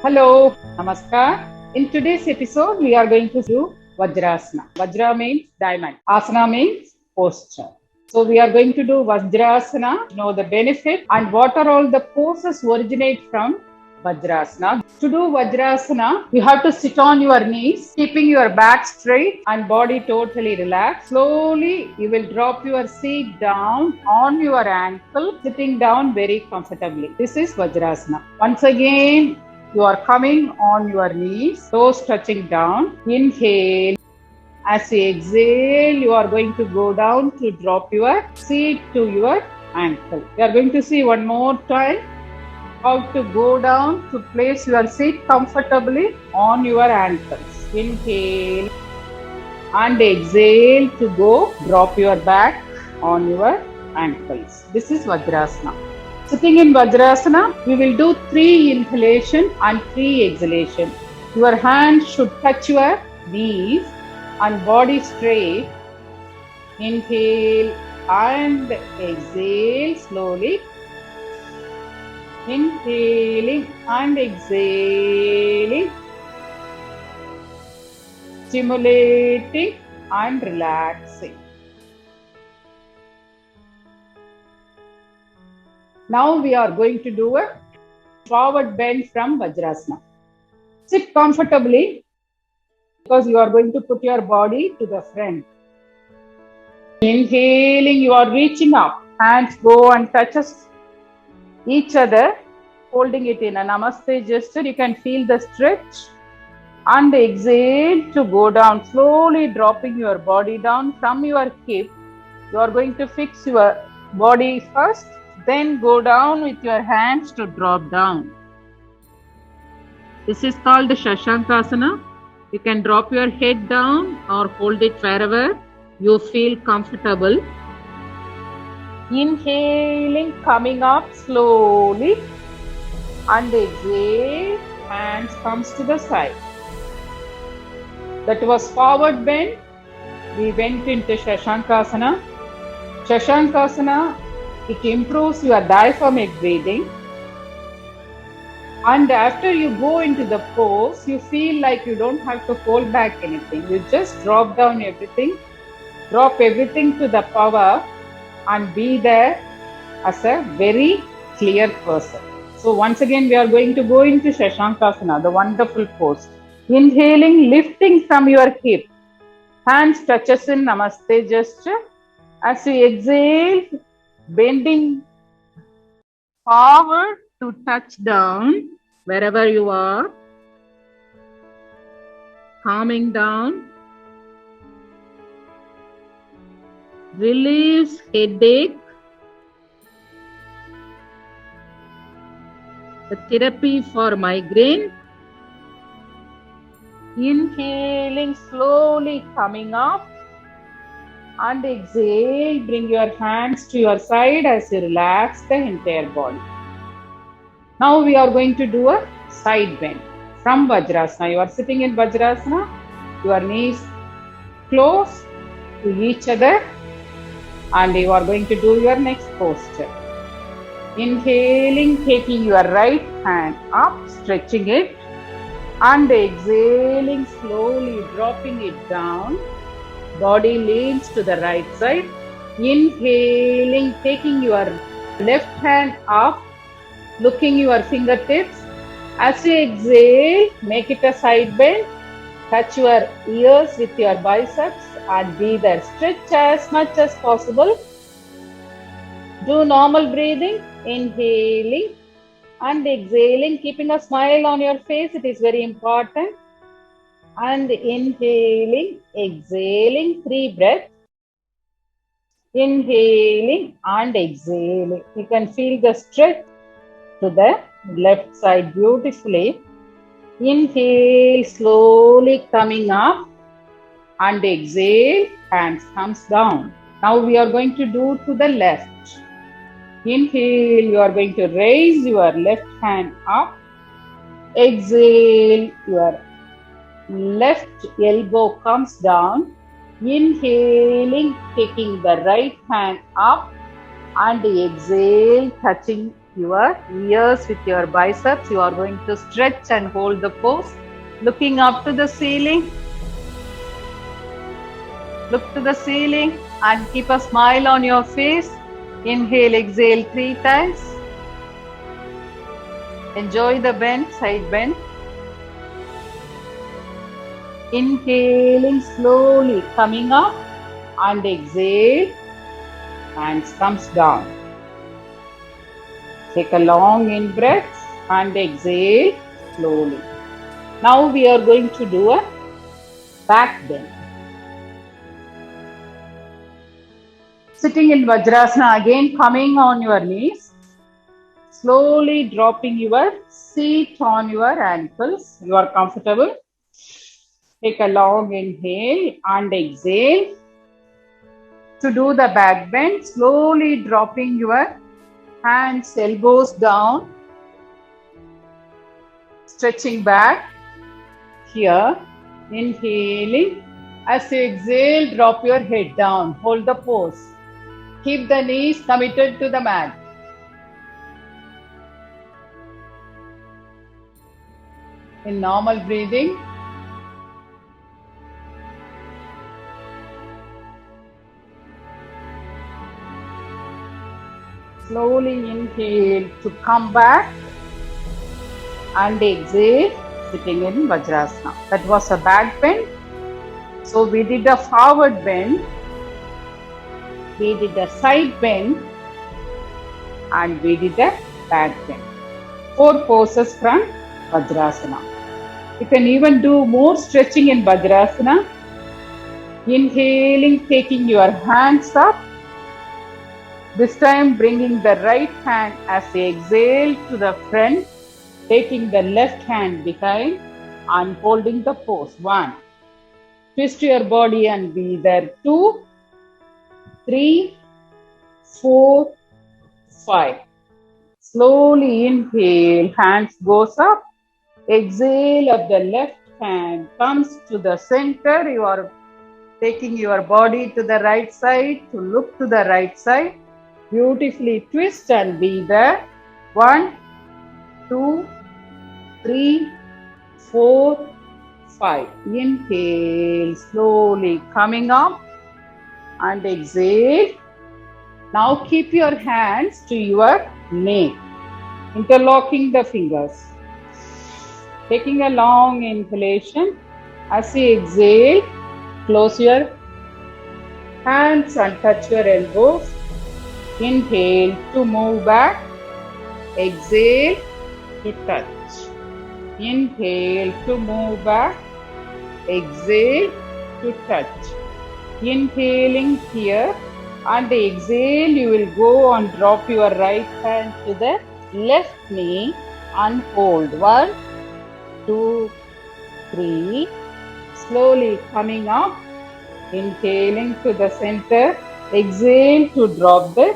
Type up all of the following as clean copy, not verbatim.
Hello, Namaskar. In today's episode, we are going to do Vajrasana. Vajra means diamond. Asana means posture. So we are going to do Vajrasana, know the benefit and what are all the poses originate from Vajrasana. To do Vajrasana, you have to sit on your knees, keeping your back straight and body totally relaxed. Slowly, you will drop your seat down on your ankle, sitting down very comfortably. This is Vajrasana. Once again, you are coming on your knees, toes touching down. Inhale. As you exhale, you are going to go down to drop your seat to your ankle. We are going to see one more time how to go down to place your seat comfortably on your ankles. Inhale and exhale to go drop your back on your ankles. This is Vajrasana. Sitting in Vajrasana, we will do 3 inhalation and 3 exhalation. Your hands should touch your knees and body straight. Inhale and exhale slowly. Inhaling and exhaling. Stimulating and relaxing. Now we are going to do a forward bend from Vajrasana. Sit comfortably because you are going to put your body to the front. Inhaling, you are reaching up. Hands go and touch each other, holding it in a namaste gesture. You can feel the stretch. And exhale to go down, slowly dropping your body down from your hip. You are going to fix your body first, then go down with your hands to drop down. This is called Shashankasana. You can drop your head down or hold it wherever you feel comfortable. Inhaling, coming up slowly, and exhale, hands comes to the side. That was forward bend. We went into Shashankasana. Shashankasana, it improves your diaphragmatic breathing. And after you go into the pose, you feel like you don't have to hold back anything. You just drop down everything, drop everything to the power and be there as a very clear person. So once again, we are going to go into Shashankasana, the wonderful pose. Inhaling, lifting from your hip. Hands touches in namaste gesture. As you exhale, bending forward to touch down wherever you are. Calming down. Relieves headache. The therapy for migraine. Inhaling, slowly coming up. And exhale, bring your hands to your side as you relax the entire body. Now we are going to do a side bend from Vajrasana. You are sitting in Vajrasana, your knees close to each other, and you are going to do your next posture. Inhaling, taking your right hand up, stretching it, and exhaling, slowly dropping it down. Body leans to the right side. Inhaling, taking your left hand up, looking your fingertips. As you exhale, make it a side bend. Touch your ears with your biceps and be there. Stretch as much as possible. Do normal breathing, inhaling and exhaling, keeping a smile on your face. It is very important. And inhaling, exhaling, 3 breaths. Inhaling and exhaling. You can feel the stretch to the left side beautifully. Inhale, slowly coming up, and exhale, hands comes down. Now we are going to do to the left. Inhale, you are going to raise your left hand up. Exhale, your left elbow comes down. Inhaling, taking the right hand up and exhale, touching your ears with your biceps. You are going to stretch and hold the pose. Looking up to the ceiling. Look to the ceiling and keep a smile on your face. Inhale, exhale 3 times. Enjoy the bend, side bend. Inhaling slowly, coming up, and exhale, hands comes down. Take a long in breath and exhale slowly. Now we are going to do a back bend. Sitting in Vajrasana, again coming on your knees, slowly dropping your seat on your ankles. You are comfortable. Take a long inhale and exhale. To do the back bend, slowly dropping your hands, elbows down, stretching back. Here, inhaling. As you exhale, drop your head down. Hold the pose. Keep the knees committed to the mat. In normal breathing, slowly inhale to come back and exhale, sitting in Vajrasana. That was a back bend. So we did a forward bend, we did a side bend, and we did a back bend. 4 poses from Vajrasana. You can even do more stretching in Vajrasana. Inhaling, taking your hands up. This time bringing the right hand as you exhale to the front, taking the left hand behind and holding the pose. 1. Twist your body and be there. 2, 3, 4, 5. Slowly inhale, hands goes up. Exhale of the left hand comes to the center. You are taking your body to the right side to look to the right side. Beautifully twist and be there. 1, 2, 3, 4, 5. Inhale, slowly coming up and exhale. Now keep your hands to your neck, interlocking the fingers. Taking a long inhalation. As you exhale, close your hands and touch your elbows. Inhale to move back. Exhale to touch. Inhale to move back. Exhale to touch. Inhaling here and exhale, you will go and drop your right hand to the left knee and hold. 1, 2, 3. Slowly coming up. Inhaling to the center. Exhale to drop the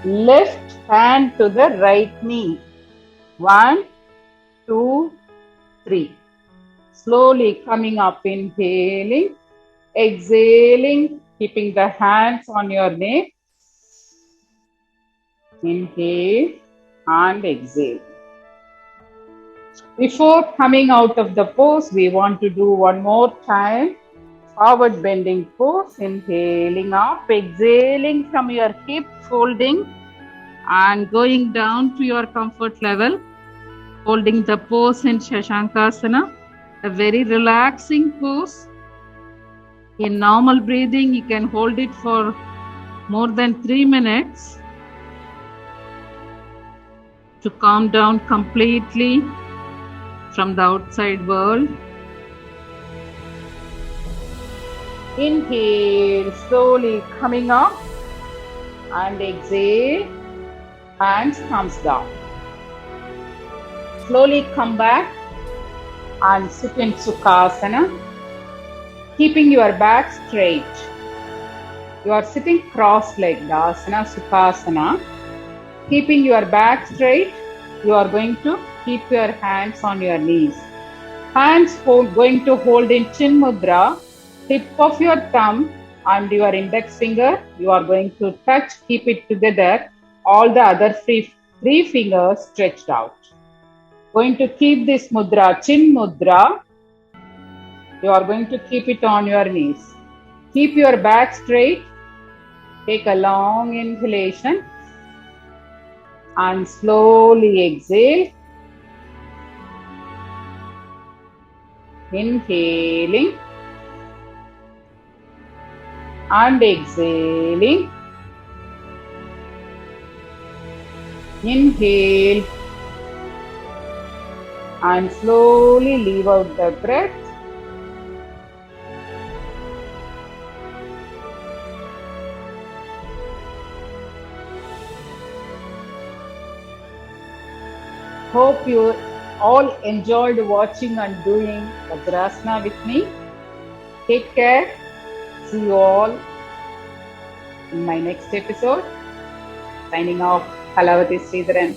left hand to the right knee. 1, 2, 3. Slowly coming up, inhaling, exhaling, keeping the hands on your neck. Inhale and exhale. Before coming out of the pose, we want to do one more time. Forward bending pose, inhaling up, exhaling from your hip, folding and going down to your comfort level. Holding the pose in Shashankasana, a very relaxing pose. In normal breathing, you can hold it for more than 3 minutes to calm down completely from the outside world. Inhale, slowly coming up and exhale, hands comes down. Slowly come back and sit in Sukhasana, keeping your back straight. You are sitting cross-legged, Asana, Sukhasana. Keeping your back straight, you are going to keep your hands on your knees. Hands going to hold in Chin Mudra, tip of your thumb and your index finger, you are going to touch, keep it together. All the other 3 fingers stretched out. Going to keep this mudra, chin mudra. You are going to keep it on your knees. Keep your back straight. Take a long inhalation and slowly exhale. Inhaling and exhaling. Inhale and slowly leave out the breath. Hope you all enjoyed watching and doing Vajrasana with me. Take care. See you all in my next episode. Signing off, Kalavati Sridharan.